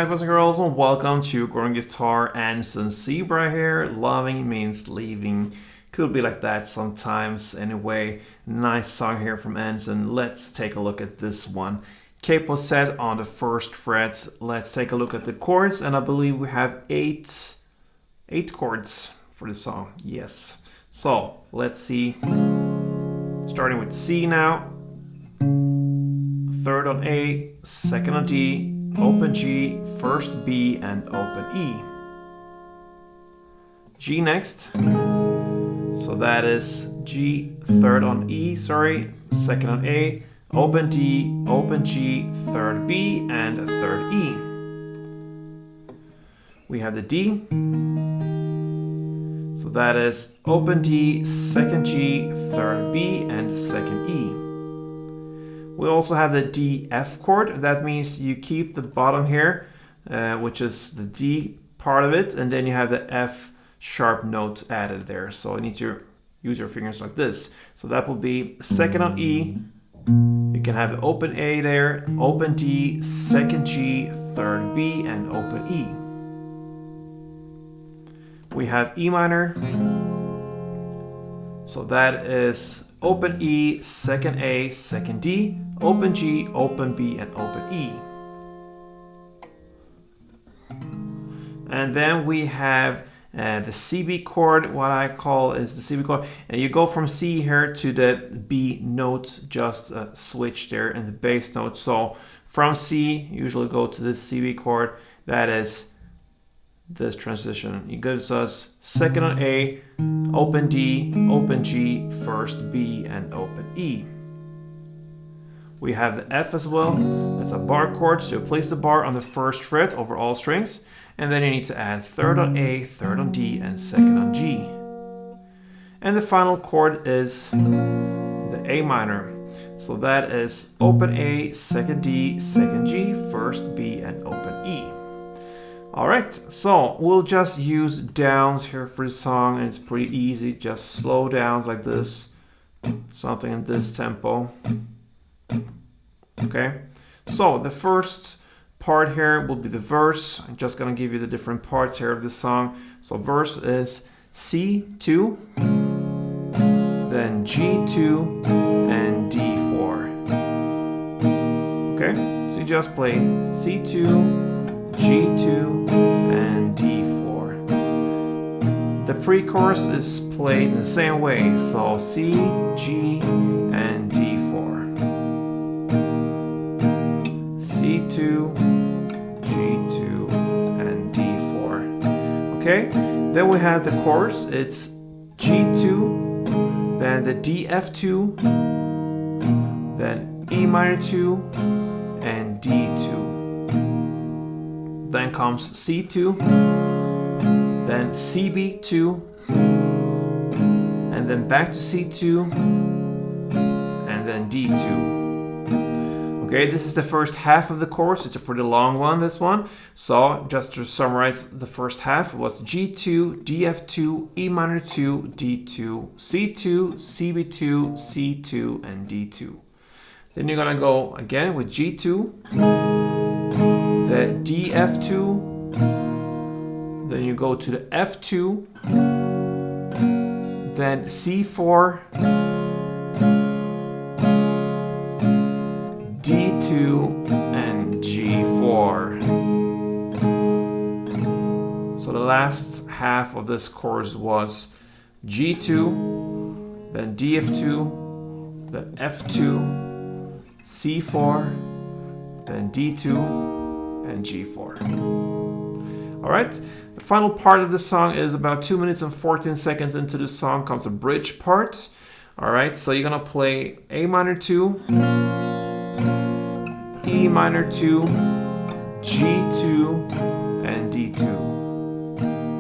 boys and girls, and welcome to Growing Guitar. ANSON SEABRA here. Loving means leaving. Could be like that sometimes. Anyway, nice song here from ANSON. Let's take a look at this one. Capo set on the first fret. Let's take a look at the chords, and I believe we have eight chords for the song. Yes. So let's see. Starting with C now. Third on A, second on D, open G, first B, and open E. G next. So that is G, third on E, second on A, open D, open G, third B, and third E. We have the D. So that is open D, second G, third B, and second E. We also have the D F chord. That means you keep the bottom here, which is the D part of it, and then you have the F sharp note added there. So you need to use your fingers like this. So that will be second on E. You can have open A there, open D, second G, third B, and open E. We have E minor. So that is open E, second A, second D, open G, open B, and open E. And then we have the CB chord. What I call is the CB chord. And you go from C here to the B note, just a switch there in the bass note. So from C, you usually go to the CB chord. That is this transition. It gives us second on A, open D, open G, first B, and open E. We have the F as well. That's a bar chord, so you place the bar on the first fret over all strings, and then you need to add third on A, third on D, and second on G. And the final chord is the A minor. So that is open A, second D, second G, first B, and open E. Alright, so we'll just use downs here for the song, and it's pretty easy. Just slow downs like this, something in this tempo. Okay, so the first part here will be the verse. I'm just gonna give you the different parts here of the song. So verse is C2, then G2, and D4. Okay, so you just play C2, G2, and D4. The pre-chorus is played in the same way, so C, G, and D4. C2, G2, and D4. Okay, then we have the chorus. It's G2, then the DF2, then E minor 2, and D2. Then comes C2, then CB2, and then back to C2, and then D2. Okay, this is the first half of the chorus. It's a pretty long one, this one. So just to summarize the first half, it was G2, DF2, E minor 2, D2, C2, CB2, C2, and D2. Then you're gonna go again with G2, the DF2, then you go to the F2, then C4, D2, and G4. So the last half of this chorus was G2, then DF2, then F2, C4, then D2, and G4. Alright, the final part of the song is about 2 minutes and 14 seconds into the song comes a bridge part. Alright, so you're gonna play A minor 2, E minor 2, G2, and D2.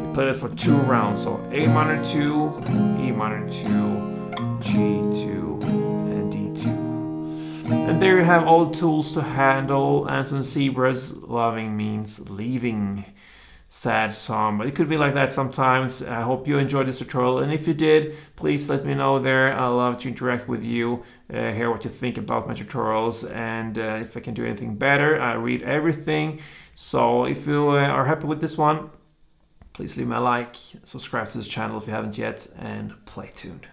You play it for 2 rounds, so A minor 2, E minor 2, G2, and D2. And there you have all the tools to handle ANSON SEABRA's Loving Means Leaving. sad song, but it could be like that sometimes. I hope you enjoyed this tutorial, and if you did, please let me know there. I love to interact with you, hear what you think about my tutorials, and if I can do anything better. I read everything, so if you are happy with this one, please leave me a like, subscribe to this channel if you haven't yet, and play tuned.